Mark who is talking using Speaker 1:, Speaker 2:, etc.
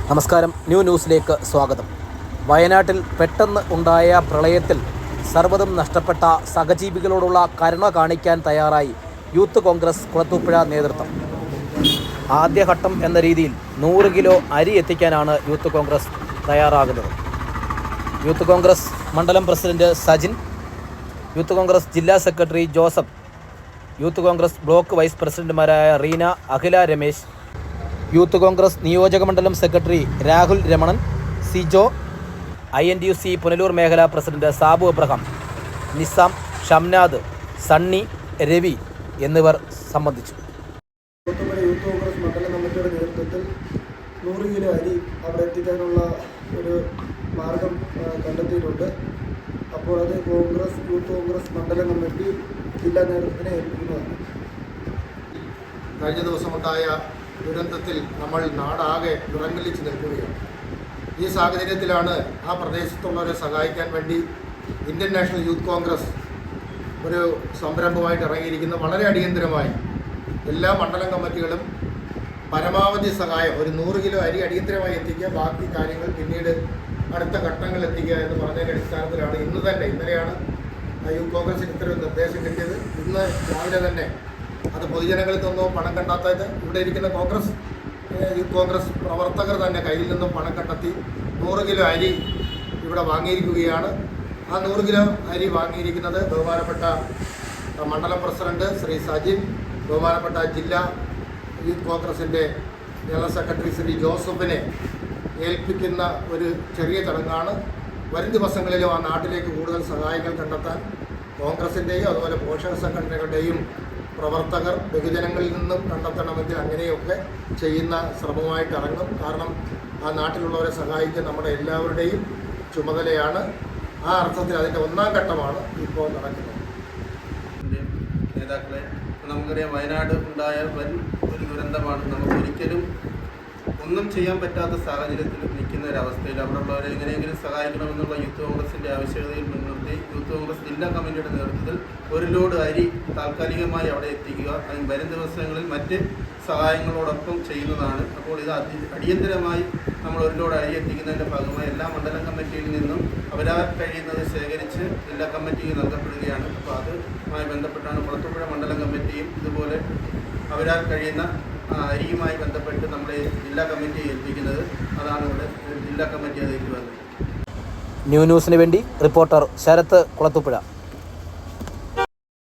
Speaker 1: നമസ്കാരം. ന്യൂസിലേക്ക് സ്വാഗതം. വയനാട്ടിൽ പെട്ടെന്ന് ഉണ്ടായ പ്രളയത്തിൽ സർവ്വതും നഷ്ടപ്പെട്ട സഹജീവികളോടുള്ള കരുണ കാണിക്കാൻ തയ്യാറായി യൂത്ത് കോൺഗ്രസ് കുളത്തൂപ്പുഴ നേതൃത്വം. ആദ്യഘട്ടം എന്ന രീതിയിൽ 100 കിലോ അരി എത്തിക്കാനാണ് യൂത്ത് കോൺഗ്രസ് തയ്യാറാകുന്നത്. യൂത്ത് കോൺഗ്രസ് മണ്ഡലം പ്രസിഡന്റ് സജിൻ, യൂത്ത് കോൺഗ്രസ് ജില്ലാ secretary Joseph, youth congress block vice പ്രസിഡന്റുമാരായ റീന, അഖില രമേശ്, യൂത്ത് കോൺഗ്രസ് നിയോജക മണ്ഡലം സെക്രട്ടറി രാഹുൽ രമണൻ, സിജോ, INTUC പുനലൂർ മേഖലാ പ്രസിഡന്റ് സാബു അബ്രഹാം, നിസാം, ഷംനാദ്, സണ്ണി, രവി എന്നിവർ സംബന്ധിച്ചു.
Speaker 2: യൂത്ത് കോൺഗ്രസ് മണ്ഡലം കമ്മിറ്റിയുടെ നേതൃത്വത്തിൽ 100 കിലോ അരി അവിടെ എത്തിക്കാനുള്ള ഒരു മാർഗം കണ്ടെത്തിയിട്ടുണ്ട്. അപ്പോൾ അത് യൂത്ത് കോൺഗ്രസ് മണ്ഡലം കമ്മിറ്റി ജില്ലാ നേതൃത്വത്തിനെ ഏൽപ്പിക്കുന്നതാണ്.
Speaker 3: കഴിഞ്ഞ ദിവസമുണ്ടായ ദുരന്തത്തിൽ നമ്മൾ നാടാകെ വിറങ്ങലിച്ച് നിൽക്കുകയാണ്. ഈ സാഹചര്യത്തിലാണ് ആ പ്രദേശത്തുള്ളവരെ സഹായിക്കാൻ വേണ്ടി ഇന്ത്യൻ നാഷണൽ യൂത്ത് കോൺഗ്രസ് ഒരു സംരംഭമായിട്ട് ഇറങ്ങിയിരിക്കുന്നത്. വളരെ അടിയന്തരമായി എല്ലാ മണ്ഡലം കമ്മിറ്റികളും പരമാവധി സഹായം, ഒരു 100 കിലോ അരി അടിയന്തരമായി എത്തിക്കുക, ബാക്കി കാര്യങ്ങൾ പിന്നീട് അടുത്ത ഘട്ടങ്ങളിൽ എത്തിക്കുക എന്ന് പറഞ്ഞതിൻ്റെ അടിസ്ഥാനത്തിലാണ് ഇന്നലെയാണ് യൂത്ത് കോൺഗ്രസിന് ഇത്തരം നിർദ്ദേശം കിട്ടിയത്. ഇന്ന് രാവിലെ തന്നെ അത് പൊതുജനങ്ങളിൽ നിന്നോ പണം കണ്ടെത്താത്ത ഇവിടെ ഇരിക്കുന്ന യൂത്ത് കോൺഗ്രസ് പ്രവർത്തകർ തന്നെ കയ്യിൽ നിന്നും പണം കണ്ടെത്തി 100 കിലോ അരി ഇവിടെ വാങ്ങിയിരിക്കുകയാണ്. ആ 100 കിലോ അരി വാങ്ങിയിരിക്കുന്നത് ബഹുമാനപ്പെട്ട മണ്ഡലം പ്രസിഡന്റ് ശ്രീ സജിൻ, ബഹുമാനപ്പെട്ട ജില്ലാ യൂത്ത് കോൺഗ്രസിൻ്റെ ജനറൽ സെക്രട്ടറി ശ്രീ ജോസഫിനെ ഏൽപ്പിക്കുന്ന ഒരു ചെറിയ ചടങ്ങാണ്. വരും ദിവസങ്ങളിലും ആ നാട്ടിലേക്ക് കൂടുതൽ സഹായങ്ങൾ കണ്ടെത്താൻ കോൺഗ്രസിൻ്റെയും അതുപോലെ പോഷക സംഘടനകളുടെയും പ്രവർത്തകർ ബഹുജനങ്ങളിൽ നിന്നും കണ്ടെത്തണമെങ്കിൽ അങ്ങനെയൊക്കെ ചെയ്യുന്ന ശ്രമമായിട്ട് ഇറങ്ങും. കാരണം ആ നാട്ടിലുള്ളവരെ സഹായിക്കാൻ നമ്മുടെ എല്ലാവരുടെയും ചുമതലയാണ്. ആ അർത്ഥത്തിൽ അതിൻ്റെ 1ാം ഘട്ടമാണ് ഇപ്പോൾ നടക്കുന്നത്.
Speaker 4: നേതാക്കളെ, നമുക്കറിയാം, വയനാട് ഉണ്ടായ വൻ ഒരു ദുരന്തമാണ്. നമുക്ക് ഒരിക്കലും ഒന്നും ചെയ്യാൻ പറ്റാത്ത സാഹചര്യത്തിൽ നിൽക്കുന്ന ഒരവസ്ഥയിൽ അവിടെയുള്ളവരെ എങ്ങനെയെങ്കിലും സഹായിക്കണമെന്നുള്ള യൂത്ത് കോൺഗ്രസിൻ്റെ ആവശ്യകതയിൽ മുൻനിർത്തി യൂത്ത് കോൺഗ്രസ് ജില്ലാ കമ്മിറ്റിയുടെ നേതൃത്വത്തിൽ ഒരു ലോഡ് അരി താൽക്കാലികമായി അവിടെ എത്തിക്കുക. അതിന് വരും ദിവസങ്ങളിൽ മറ്റ് സഹായങ്ങളോടൊപ്പം ചെയ്യുന്നതാണ്. അപ്പോൾ ഇത് അടിയന്തരമായി നമ്മൾ ഒരു ലോഡ് അരി എത്തിക്കുന്നതിൻ്റെ ഭാഗമായി എല്ലാ മണ്ഡലം കമ്മിറ്റിയിൽ നിന്നും അവരാൽ കഴിയുന്നത് ശേഖരിച്ച് ജില്ലാ കമ്മിറ്റിക്ക് നൽകപ്പെടുകയാണ്. അപ്പോൾ അതുമായി ബന്ധപ്പെട്ടാണ് കുളത്തൂപ്പുഴ മണ്ഡലം കമ്മിറ്റിയും ഇതുപോലെ അവരാൽ കഴിയുന്ന അരിയുമായി ബന്ധപ്പെട്ട് നമ്മുടെ ജില്ലാ കമ്മിറ്റിയെ ഏൽപ്പിക്കുന്നത്. അതാണ് ഇവിടെ ജില്ലാ കമ്മിറ്റി അത് ഏറ്റുവാങ്ങുന്നത്.
Speaker 1: ന്യൂസിന് വേണ്ടി റിപ്പോർട്ടർ ശരത്ത്, കുളത്തൂപ്പുഴ.